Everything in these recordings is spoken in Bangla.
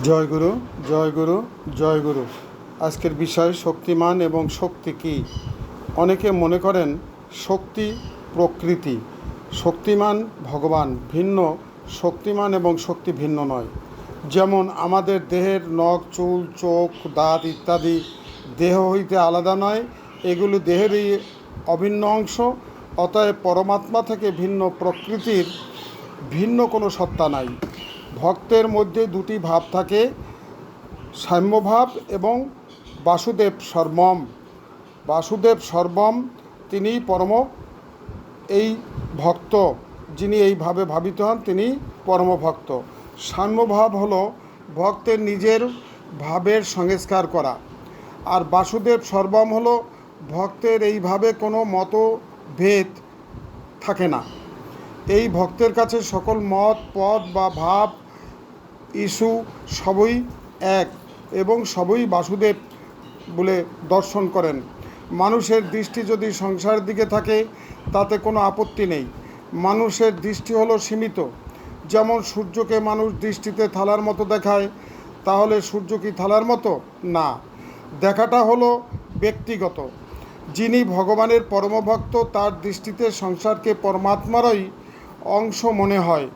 জয় গুরু, জয় গুরু, জয় গুরু। আজকের বিষয় শক্তিমান এবং শক্তি কী। অনেকে মনে করেন শক্তি প্রকৃতি, শক্তিমান ভগবান, ভিন্ন। শক্তিমান এবং শক্তি ভিন্ন নয়। যেমন আমাদের দেহের নখ, চুল, চোখ, দাঁত ইত্যাদি দেহ হইতে আলাদা নয়, এগুলি দেহেরই অভিন্ন অংশ। অতএব পরমাত্মা থেকে ভিন্ন প্রকৃতির ভিন্ন কোনো সত্তা নাই। ভক্তের মধ্যে দুটি ভাব থাকে, সাম্যভাব এবং বাসুদেব সর্বম। বাসুদেব সর্বম তিনিই পরম এই ভক্ত, যিনি এইভাবে ভাবিত হন তিনি পরমভক্ত। সাম্যভাব হলো ভক্তের নিজের ভাবের সংস্কার করা, আর বাসুদেব সর্বম হলো ভক্তের এইভাবে কোনো মতভেদ থাকে না। এই ভক্তের কাছে সকল মত, পদ বা ভাব, ইস্যু সবই এক এবং সবই বাসুদেব বলে দর্শন করেন। মানুষের দৃষ্টি যদি সংসারের দিকে থাকে তাতে কোনো আপত্তি নেই। মানুষের দৃষ্টি হলো সীমিত। যেমন সূর্যকে মানুষ দৃষ্টিতে থালার মতো দেখায়, তাহলে সূর্য কি থালার মতো? না, দেখাটা হলো ব্যক্তিগত। যিনি ভগবানের পরমভক্ত তার দৃষ্টিতে সংসারকে পরমাত্মারই অংশ মনে হয়।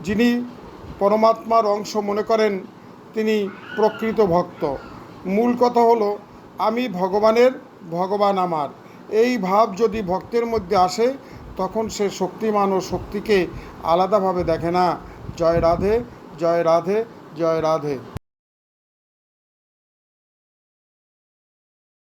যিনি পরমাত্মার অংশ মনে করেন তিনি প্রকৃত ভক্ত। মূল কথা হলো আমি ভগবানের, ভগবান আমার। এই ভাব যদি ভক্তের মধ্যে আসে তখন সে শক্তিমান ও শক্তিকে আলাদাভাবে দেখে না। জয় রাধে, জয় রাধে, জয় রাধে।